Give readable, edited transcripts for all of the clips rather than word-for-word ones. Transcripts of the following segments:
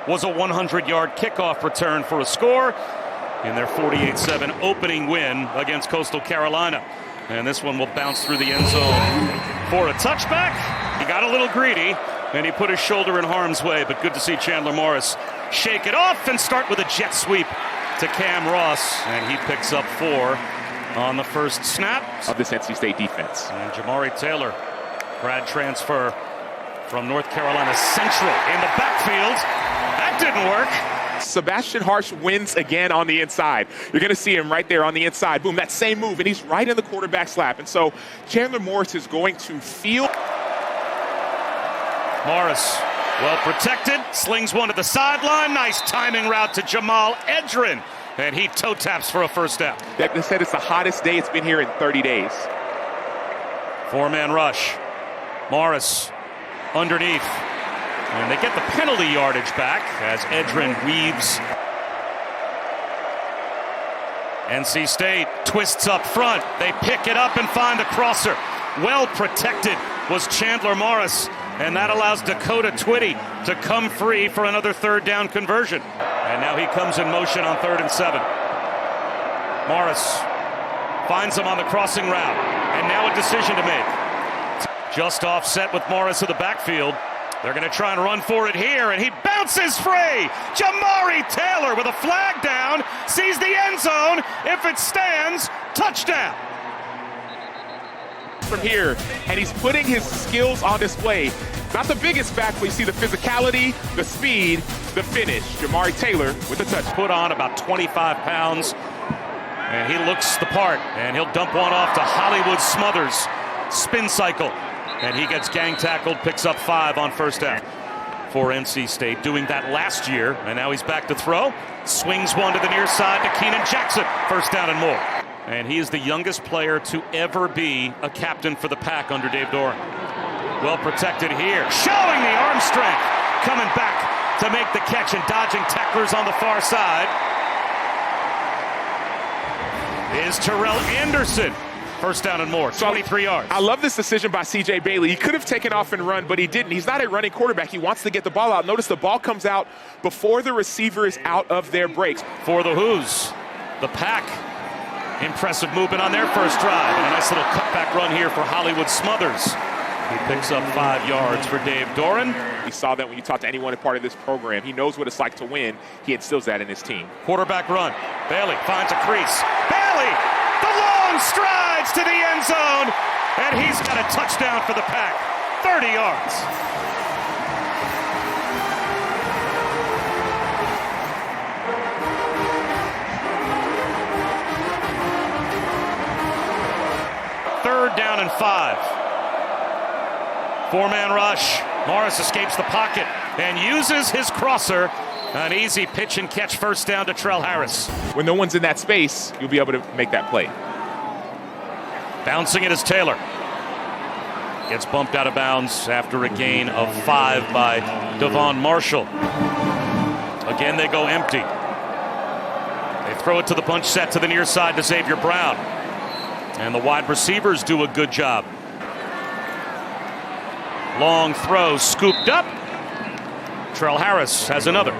was a 100-yard kickoff return for a score in their 48-7 opening win against Coastal Carolina. And this one will bounce through the end zone for a touchback. He got a little greedy, and he put his shoulder in harm's way, but good to see Chandler Morris shake it off and start with a jet sweep to Cam Ross, and he picks up 4 on the first snap of this NC State defense. And Jamari Taylor, grad transfer from North Carolina Central in the backfield. That didn't work. Sebastian Harsh wins again on the inside. You're going to see him right there on the inside. Boom, that same move, and he's right in the quarterback's lap. And so Chandler Morris is going to feel. Morris, well protected, slings one to the sideline. Nice timing route to Jamal Edrin, and he toe taps for a first down. They said it's the hottest day it's been here in 30 days. 4-man rush. Morris underneath. And they get the penalty yardage back as Edrin weaves. NC State twists up front. They pick it up and find the crosser. Well protected was Chandler Morris, and that allows Dakota Twitty to come free for another third down conversion. And now he comes in motion on 3rd and 7. Morris finds him on the crossing route, and now a decision to make. Just offset with Morris in the backfield. They're going to try and run for it here, and he bounces free. Jamari Taylor with a flag down, sees the end zone. If it stands, touchdown. From here, and he's putting his skills on display. Not the biggest back, but you see the physicality, the speed, the finish. Jamari Taylor with the touch. Put on about 25 pounds, and he looks the part, and he'll dump one off to Hollywood Smothers. Spin cycle. And he gets gang tackled, picks up 5 on first down for NC State. Doing that last year, and now he's back to throw. Swings one to the near side to Keenan Jackson. First down and more. And he is the youngest player to ever be a captain for the Pack under Dave Doran. Well protected here. Showing the arm strength. Coming back to make the catch and dodging tacklers on the far side is Terrell Anderson. First down and more, 23 yards. I love this decision by C.J. Bailey. He could have taken off and run, but he didn't. He's not a running quarterback. He wants to get the ball out. Notice the ball comes out before the receiver is out of their breaks. For the Who's, the Pack, impressive movement on their first drive. And a nice little cutback run here for Hollywood Smothers. He picks up 5 yards for Dave Doran. We saw that when you talk to anyone a part of this program. He knows what it's like to win. He instills that in his team. Quarterback run. Bailey finds a crease. Bailey, the long strides to the end zone, and he's got a touchdown for the Pack. 30 yards. Third down and 5. 4-man rush. Morris escapes the pocket and uses his crosser. An easy pitch and catch first down to Trell Harris. When no one's in that space, you'll be able to make that play. Bouncing it is Taylor. Gets bumped out of bounds after a gain of 5 by Devon Marshall. Again, they go empty. They throw it to the punch set to the near side to Xavier Brown. And the wide receivers do a good job. Long throw scooped up. Trell Harris has another.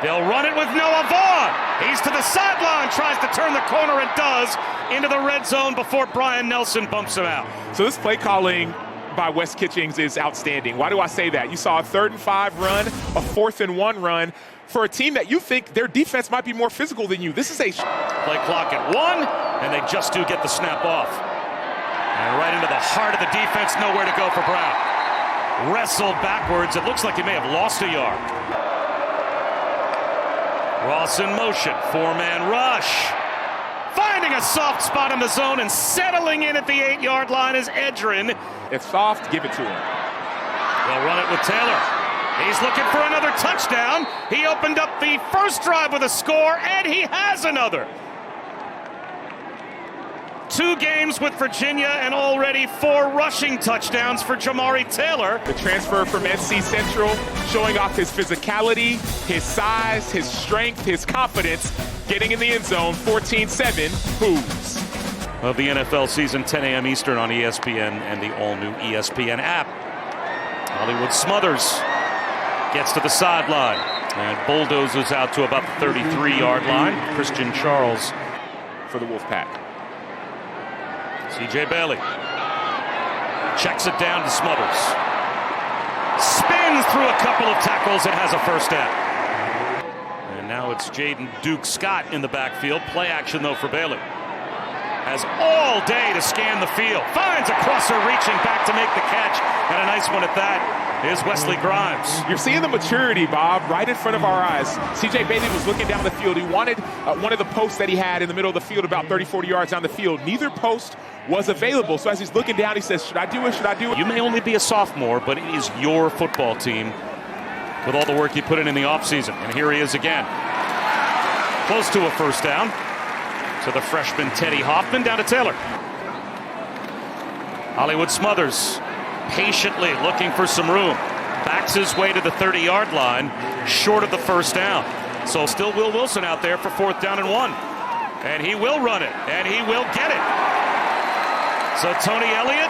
They'll run it with Noah Vaughn. He's to the sideline, tries to turn the corner and does, into the red zone before Brian Nelson bumps him out. So this play calling by Wes Kitchings is outstanding. Why do I say that? You saw a 3rd and 5 run, a 4th and 1 run for a team that you think their defense might be more physical than you. This is a play clock at 1, and they just do get the snap off. And right into the heart of the defense, nowhere to go for Brown. Wrestled backwards. It looks like he may have lost a yard. Ross in motion. 4-man rush. Finding a soft spot in the zone and settling in at the 8-yard line is Edrin. It's soft. Give it to him. They'll run it with Taylor. He's looking for another touchdown. He opened up the first drive with a score, and he has another. 2 games with Virginia and already 4 rushing touchdowns for Jamari Taylor. The transfer from NC Central showing off his physicality, his size, his strength, his confidence, getting in the end zone. 14-7, Who's. Of the NFL season, 10 a.m. Eastern on ESPN and the all-new ESPN app. Hollywood Smothers gets to the sideline and bulldozes out to about the 33-yard line. Christian Charles for the Wolfpack. C.J. Bailey checks it down to Smothers. Spins through a couple of tackles and has a first down. And now it's Jaden Duke Scott in the backfield. Play action, though, for Bailey. Has all day to scan the field. Finds a crosser reaching back to make the catch. And a nice one at that is Wesley Grimes. You're seeing the maturity, Bob, right in front of our eyes. C.J. Bailey was looking down the field. He wanted one of the posts that he had in the middle of the field, about 30, 40 yards down the field. Neither post was available. So as he's looking down, he says, should I do it? Should I do it? You may only be a sophomore, but it is your football team with all the work you put in the offseason. And here he is again. Close to a first down. To the freshman Teddy Hoffman, down to Taylor. Hollywood Smothers patiently looking for some room. Backs his way to the 30-yard line, short of the first down. So still Will Wilson out there for 4th down and 1. And he will run it, and he will get it. So Tony Elliott,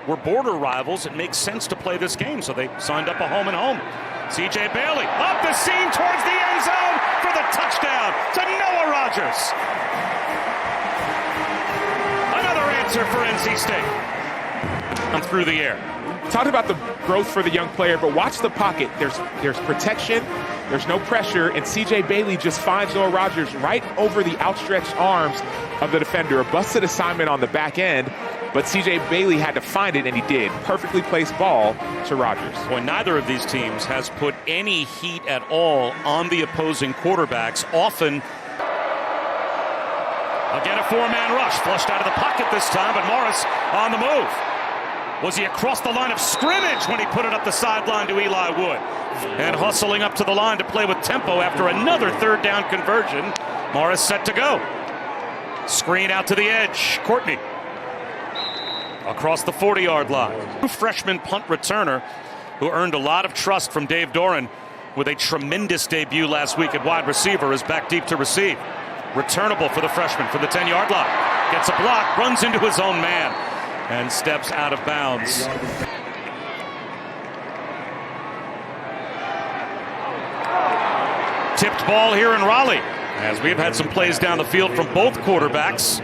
we're border rivals. It makes sense to play this game, so they signed up a home and home. C.J. Bailey up the seam towards the end zone for the touchdown to Noah Rogers. Another answer for NC State. And through the air. Talked about the growth for the young player, but watch the pocket. There's protection, there's no pressure, and C.J. Bailey just finds Noah Rogers right over the outstretched arms of the defender. A busted assignment on the back end, but C.J. Bailey had to find it, and he did. Perfectly placed ball to Rogers. Boy, neither of these teams has put any heat at all on the opposing quarterbacks. Often, again, a 4-man rush. Flushed out of the pocket this time, but Morris on the move. Was he across the line of scrimmage when he put it up the sideline to Eli Wood? And hustling up to the line to play with tempo after another 3rd down conversion. Morris set to go. Screen out to the edge. Courtney. Across the 40-yard line. Freshman punt returner who earned a lot of trust from Dave Doran with a tremendous debut last week at wide receiver is back deep to receive. Returnable for the freshman from the 10-yard line. Gets a block, runs into his own man, and steps out of bounds. Tipped ball here in Raleigh, as we've had some plays down the field from both quarterbacks.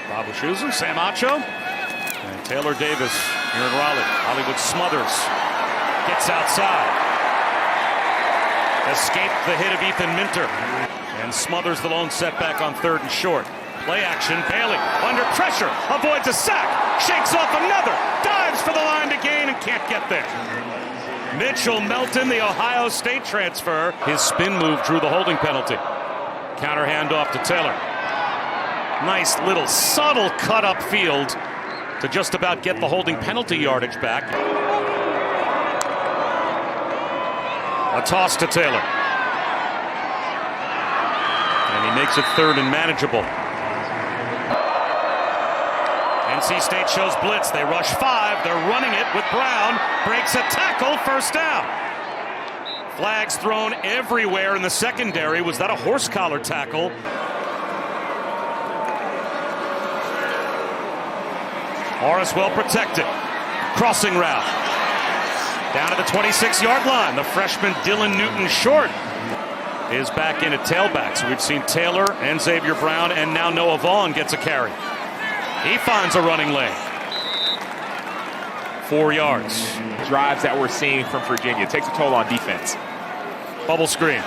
Bob Wischusen, Sam Acho, and Taylor Davis here in Raleigh. Hollywood Smothers gets outside. Escaped the hit of Ethan Minter. And Smothers the lone setback on 3rd and short. Play action, Bailey under pressure, avoids a sack, shakes off another, dives for the line to gain and can't get there. Mitchell Melton, the Ohio State transfer, his spin move drew the holding penalty. Counter handoff to Taylor. Nice little subtle cut upfield to just about get the holding penalty yardage back. A toss to Taylor. And he makes it 3rd and manageable. NC State shows blitz. They rush 5. They're running it with Brown. Breaks a tackle. First down. Flags thrown everywhere in the secondary. Was that a horse collar tackle? Morris well protected. Crossing route. Down to the 26-yard line. The freshman Dylan Newton Short is back in at tailback. So we've seen Taylor and Xavier Brown, and now Noah Vaughn gets a carry. He finds a running lane. 4 yards. Drives that we're seeing from Virginia. Takes a toll on defense. Bubble screen.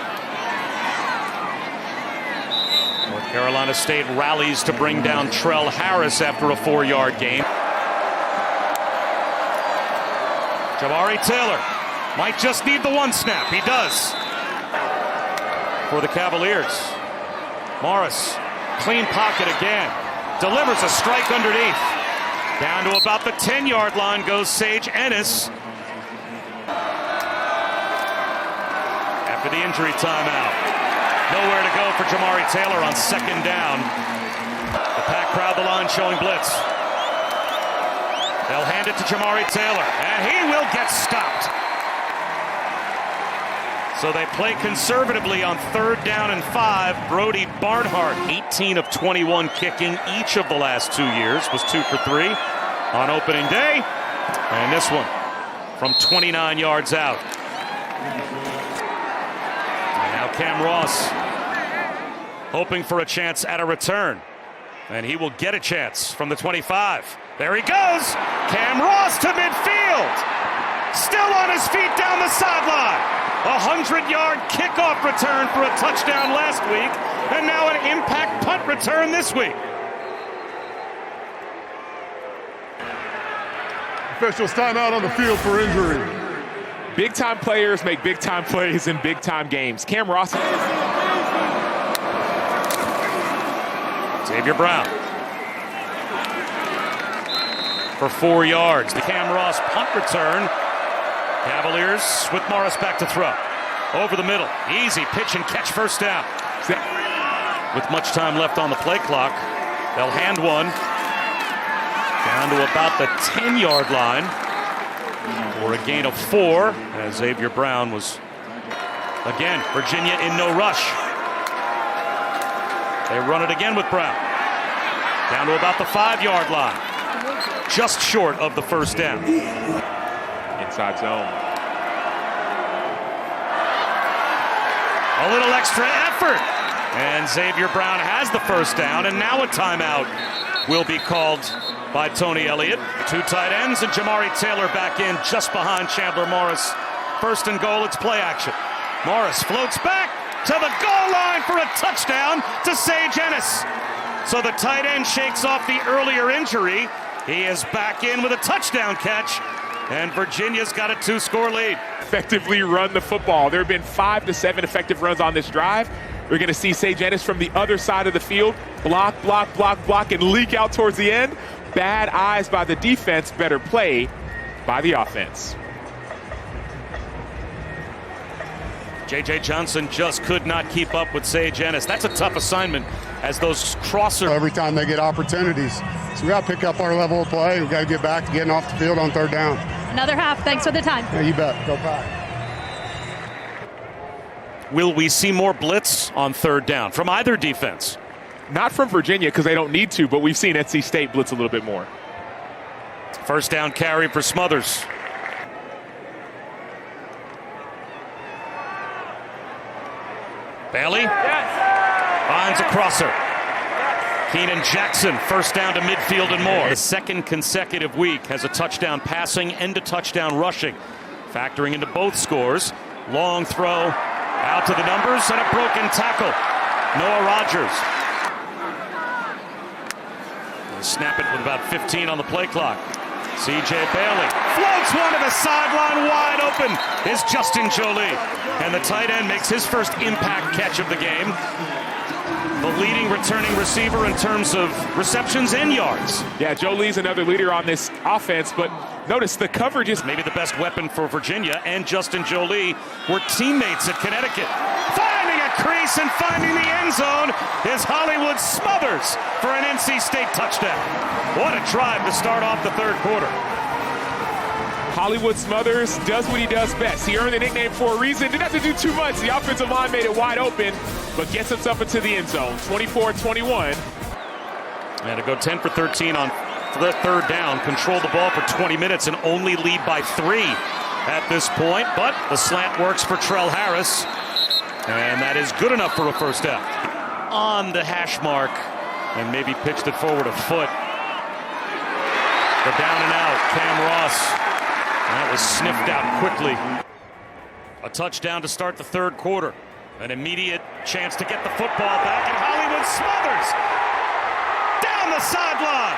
North Carolina State rallies to bring down Trell Harris after a 4-yard gain. Jamari Taylor might just need the 1 snap. He does. For the Cavaliers. Morris, clean pocket again. Delivers a strike underneath. Down to about the 10-yard line goes Sage Ennis. After the injury timeout. Nowhere to go for Jamari Taylor on 2nd down. The pack crowd the line showing blitz. They'll hand it to Jamari Taylor, and he will get stopped. So they play conservatively on 3rd down and 5. Brody Barnhart, 18 of 21 kicking each of the last 2 years, was 2 for 3 on opening day. And this one from 29 yards out. And now Cam Ross hoping for a chance at a return. And he will get a chance from the 25. There he goes. Cam Ross to midfield. Still on his feet down the sideline. 100-yard kickoff return for a touchdown last week. And now an impact punt return this week. Officials timeout on the field for injury. Big-time players make big-time plays in big-time games. Cam Ross. Xavier Brown for 4 yards. The Cam Ross punt return. Cavaliers with Morris back to throw. Over the middle. Easy pitch and catch, first down. With much time left on the play clock, they'll hand one down to about the 10-yard line for a gain of 4, as Xavier Brown was, again, Virginia in no rush. They run it again with Brown. Down to about the 5-yard line. Just short of the first down. Inside zone. A little extra effort. And Xavier Brown has the first down, and now a timeout will be called by Tony Elliott. 2 tight ends and Jamari Taylor back in just behind Chandler Morris. First and goal, it's play action. Morris floats back to the goal line for a touchdown to Sage Ennis. So the tight end shakes off the earlier injury. He is back in with a touchdown catch, and Virginia's got a 2-score lead. Effectively run the football. There have been 5 to 7 effective runs on this drive. We're going to see Sage Ennis from the other side of the field block, and leak out towards the end. Bad eyes by the defense, better play by the offense. J.J. Johnson just could not keep up with Sage Ennis. That's a tough assignment as those crosser. Every time they get opportunities. So we got to pick up our level of play. We got to get back to getting off the field on third down. Another half. Thanks for the time. Yeah, you bet. Go Pack. Will we see more blitz on third down from either defense? Not from Virginia because they don't need to, but we've seen NC State blitz a little bit more. First down carry for Smothers. Bailey finds a crosser. Keenan Jackson, first down to midfield and more. The second consecutive week has a touchdown passing and a touchdown rushing. Factoring into both scores. Long throw out to the numbers and a broken tackle. Noah Rogers. They'll snap it with about 15 on the play clock. C.J. Bailey floats one to the sideline, wide open is Justin Jolie. And the tight end makes his first impact catch of the game. The leading returning receiver in terms of receptions and yards. Yeah, Jolie's another leader on this offense, but notice the coverage is maybe the best weapon for Virginia, and Justin Jolie were teammates at Connecticut. Finding a crease and finding the end zone is Hollywood Smothers for an NC State touchdown. What a drive to start off the third quarter. Hollywood Smothers does what he does best. He earned the nickname for a reason. Didn't have to do too much. The offensive line made it wide open, but gets himself into the end zone. 24-21. And to go 10 for 13 on the third down, control the ball for 20 minutes and only lead by 3 at this point. But the slant works for Trell Harris, and that is good enough for a first down. On the hash mark, and maybe pitched it forward a foot. The down and out, Cam Ross. That was sniffed out quickly. A touchdown to start the third quarter. An immediate chance to get the football back, and Hollywood Smothers down the sideline.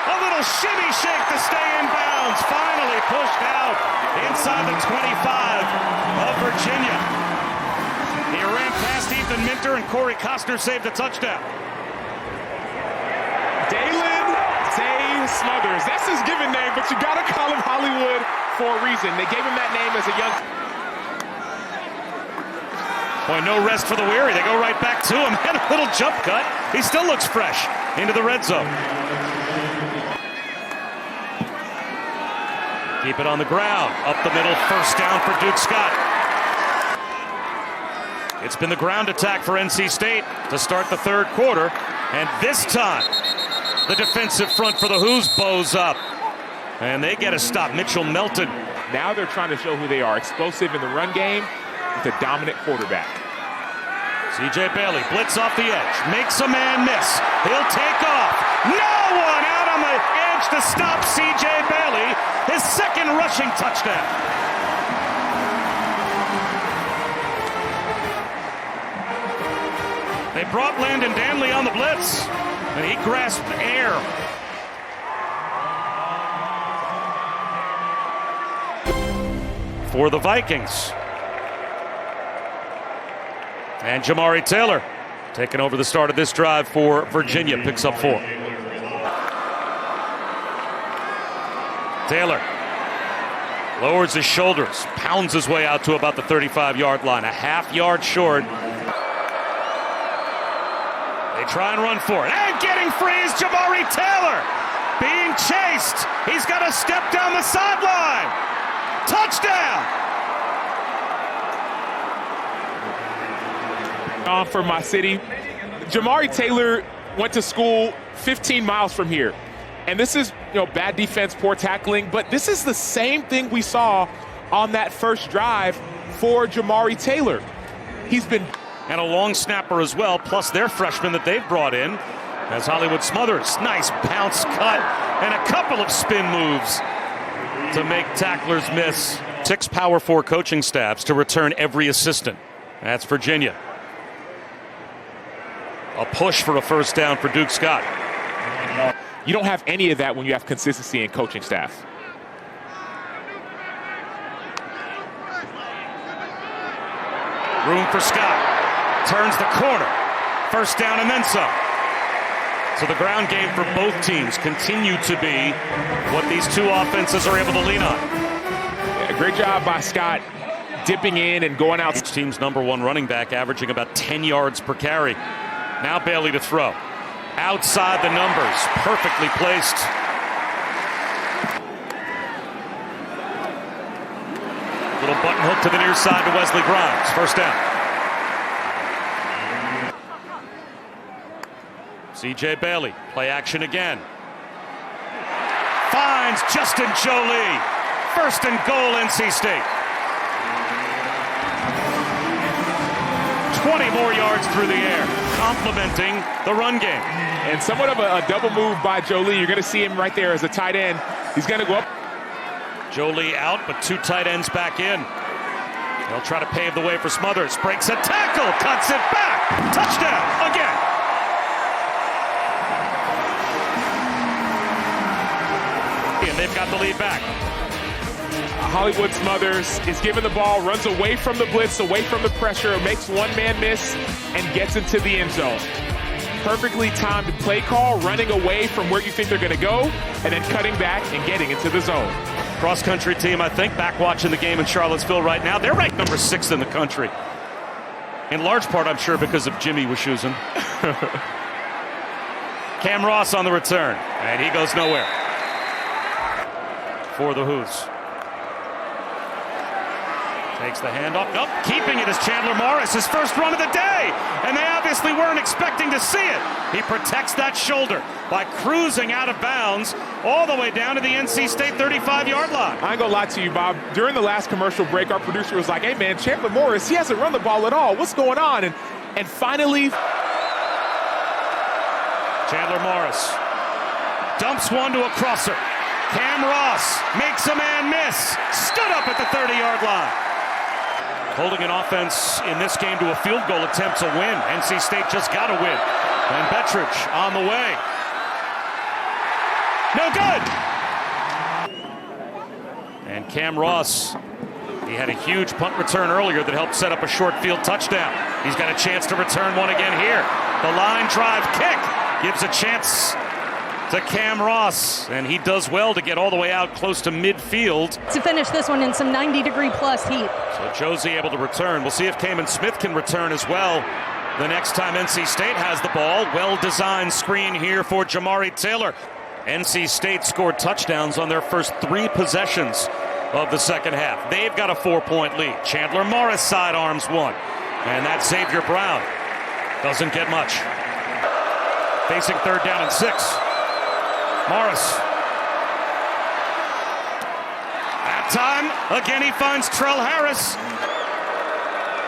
A little shimmy shake to stay in bounds. Finally pushed out inside the 25 of Virginia. He ran past Ethan Minter, and Corey Costner saved a touchdown. Smothers. That's his given name, but you gotta call him Hollywood for a reason. They gave him that name as a young. Boy, no rest for the weary. They go right back to him. And a little jump cut. He still looks fresh into the red zone. Keep it on the ground. Up the middle, first down for Duke Scott. It's been the ground attack for NC State to start the third quarter. And this time, the defensive front for the Hoos bows up. And they get a stop. Mitchell Melton Now they're trying to show who they are. Explosive in the run game with a dominant quarterback. C.J. Bailey blitz off the edge, makes a man miss. He'll take off. No one out on the edge to stop C.J. Bailey. His second rushing touchdown. They brought Landon Danley on the blitz, and he grasped air. For the Vikings. And Jamari Taylor taking over the start of this drive for Virginia, picks up 4. Taylor lowers his shoulders, pounds his way out to about the 35-yard line, a half-yard short. They try and run for it, and getting free is Jamari Taylor. Being chased, he's got to step down the sideline. Touchdown! For my city, Jamari Taylor went to school 15 miles from here. And this is, bad defense, poor tackling, but this is the same thing we saw on that first drive for Jamari Taylor. He's been... And a long snapper as well, plus their freshman that they've brought in as Hollywood Smothers. Nice bounce cut and a couple of spin moves to make tacklers miss. 6 Power 4 coaching staffs to return every assistant. That's Virginia. A push for a first down for Duke Scott. You don't have any of that when you have consistency in coaching staff. Room for Scott. Turns the corner. First down and then some. So the ground game for both teams continue to be what these two offenses are able to lean on. Yeah, great job by Scott dipping in and going out. Each team's #1 running back averaging about 10 yards per carry. Now Bailey to throw. Outside the numbers. Perfectly placed. Little button hook to the near side to Wesley Grimes. First down. C.J. Bailey. Play action again. Finds Justin Jolie. First and goal, NC State. 20 more yards through the air, complementing the run game. And somewhat of a double move by Jolie. You're going to see him right there as a tight end. He's going to go up. Jolie out, but 2 tight ends back in. They'll try to pave the way for Smothers. Breaks a tackle, cuts it back. Touchdown again. And they've got the lead back. Hollywood Smothers is given the ball, runs away from the blitz, away from the pressure, makes one man miss, and gets into the end zone. Perfectly timed play call, running away from where you think they're going to go, and then cutting back and getting into the zone. Cross-country team, I think, back watching the game in Charlottesville right now. They're ranked number 6 in the country. In large part, I'm sure, because of Jimmy Wischusen. Cam Ross on the return, and he goes nowhere. For the Hoos. Takes the handoff. Nope, keeping it is Chandler Morris, his first run of the day. And they obviously weren't expecting to see it. He protects that shoulder by cruising out of bounds all the way down to the NC State 35-yard line. I ain't gonna lie to you, Bob. During the last commercial break, our producer was like, hey, man, Chandler Morris, he hasn't run the ball at all. What's going on? And finally... Chandler Morris dumps one to a crosser. Cam Ross makes a man miss. Stood up at the 30-yard line. Holding an offense in this game to a field goal attempt to win. NC State just got to win. And Bettridge on the way. No good. And Cam Ross, he had a huge punt return earlier that helped set up a short field touchdown. He's got a chance to return one again here. The line drive kick gives a chance to Cam Ross, and he does well to get all the way out close to midfield. To finish this one in some 90-degree plus heat. So Josie able to return. We'll see if Kamen Smith can return as well the next time NC State has the ball. Well-designed screen here for Jamari Taylor. NC State scored touchdowns on their first 3 possessions of the second half. They've got a 4-point lead. Chandler Morris sidearms one, and that Xavier Brown doesn't get much. Facing 3rd down and 6. Morris. At That time, again he finds Trell Harris.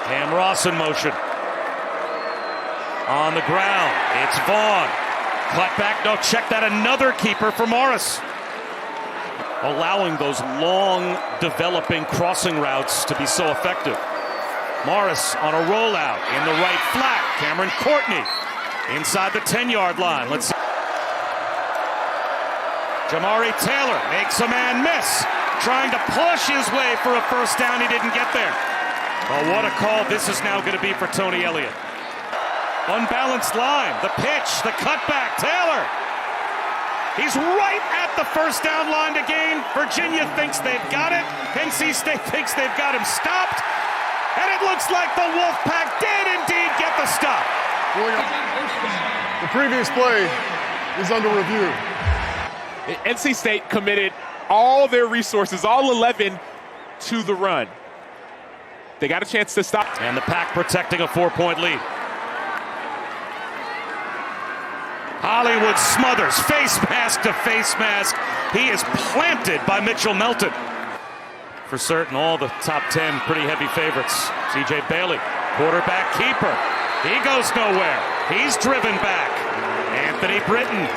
Cam Ross in motion. On the ground, it's Vaughn. Cut back, no, check that, another keeper for Morris. Allowing those long developing crossing routes to be so effective. Morris on a rollout in the right flat. Cameron Courtney inside the 10-yard line. Let's see. Jamari Taylor makes a man miss. Trying to push his way for a first down. He didn't get there. Oh, what a call this is now going to be for Tony Elliott. Unbalanced line. The pitch. The cutback. Taylor. He's right at the first down line to gain. Virginia thinks they've got it. NC State thinks they've got him stopped. And it looks like the Wolfpack did indeed get the stop. The previous play is under review. NC State committed all their resources, all 11, to the run. They got a chance to stop. And the Pack protecting a 4-point lead. Hollywood Smothers, face mask to face mask. He is planted by Mitchell Melton. For certain, all the top 10 pretty heavy favorites. C.J. Bailey, quarterback keeper. He goes nowhere. He's driven back. Anthony Britton.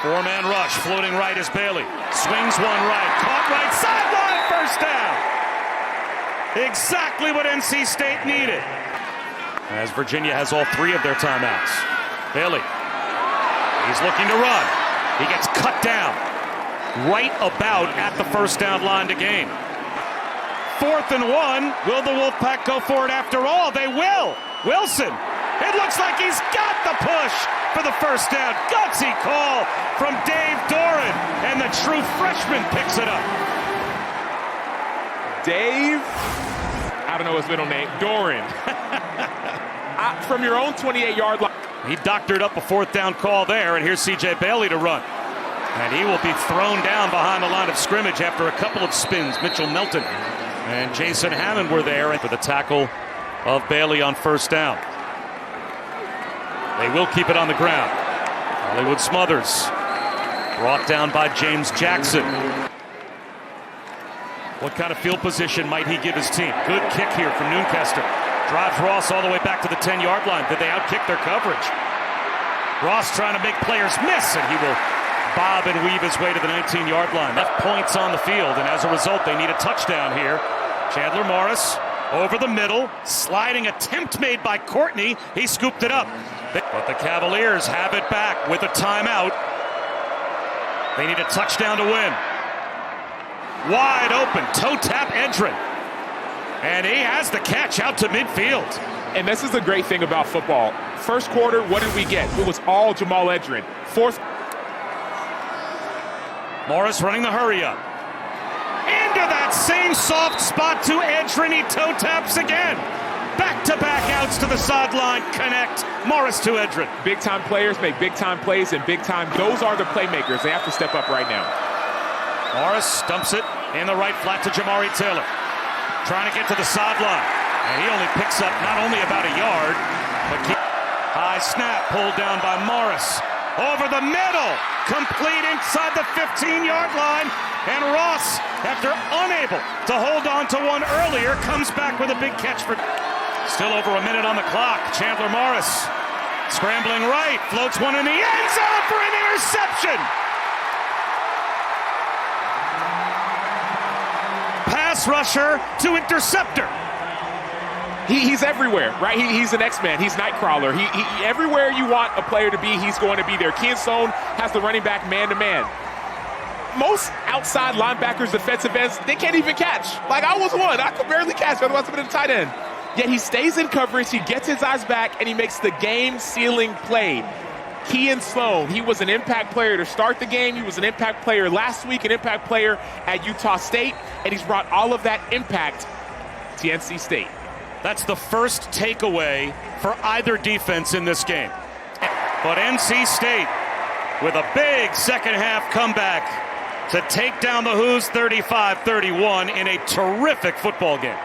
Four-man rush, floating right is Bailey. Swings one right, caught right, sideline, first down. Exactly what NC State needed. As Virginia has all three of their timeouts. Bailey, he's looking to run. He gets cut down right about at the first down line to gain. 4th and 1. Will the Wolfpack go for it after all? They will. Wilson. It looks like he's got the push for the first down. Gutsy call from Dave Doran, and the true freshman picks it up. Dave, I don't know his middle name, Doran. From your own 28-yard line. He doctored up a 4th down call there, and here's C.J. Bailey to run. And he will be thrown down behind the line of scrimmage after a couple of spins. Mitchell Melton and Jason Hammond were there for the tackle of Bailey on first down. They will keep it on the ground. Hollywood Smothers brought down by James Jackson. What kind of field position might he give his team? Good kick here from Noonkester. Drives Ross all the way back to the 10-yard line. Did they outkick their coverage? Ross trying to make players miss, and he will bob and weave his way to the 19-yard line. Enough points on the field, and as a result, they need a touchdown here. Chandler Morris over the middle. Sliding attempt made by Courtney. He scooped it up. But the Cavaliers have it back with a timeout. They need a touchdown to win. Wide open, toe tap Edrin. And he has the catch out to midfield. And this is the great thing about football. First quarter, what did we get? It was all Jamal Edrin. Fourth. Morris running the hurry up. Into that same soft spot to Edrin. He toe taps again. Back-to-back outs to the sideline. Connect. Morris to Edrin. Big-time players make big-time plays, and big-time, those are the playmakers. They have to step up right now. Morris dumps it in the right flat to Jamari Taylor. Trying to get to the sideline. And he only picks up not only about a yard, but high snap pulled down by Morris. Over the middle. Complete inside the 15-yard line. And Ross, after unable to hold on to one earlier, comes back with a big catch for... Still over a minute on the clock. Chandler Morris scrambling right. Floats one in the end zone for an interception. Pass rusher to interceptor. He's everywhere, right? He's an X-Man. He's Nightcrawler. He everywhere you want a player to be, he's going to be there. Keystone has the running back man-to-man. Most outside linebackers, defensive ends, they can't even catch. Like, I was one. I could barely catch. Otherwise, I've been a tight end. Yet he stays in coverage. He gets his eyes back, and he makes the game-sealing play. Kean Sloan, he was an impact player to start the game. He was an impact player last week, an impact player at Utah State, and he's brought all of that impact to NC State. That's the first takeaway for either defense in this game. But NC State with a big second-half comeback to take down the Hoos 35-31 in a terrific football game.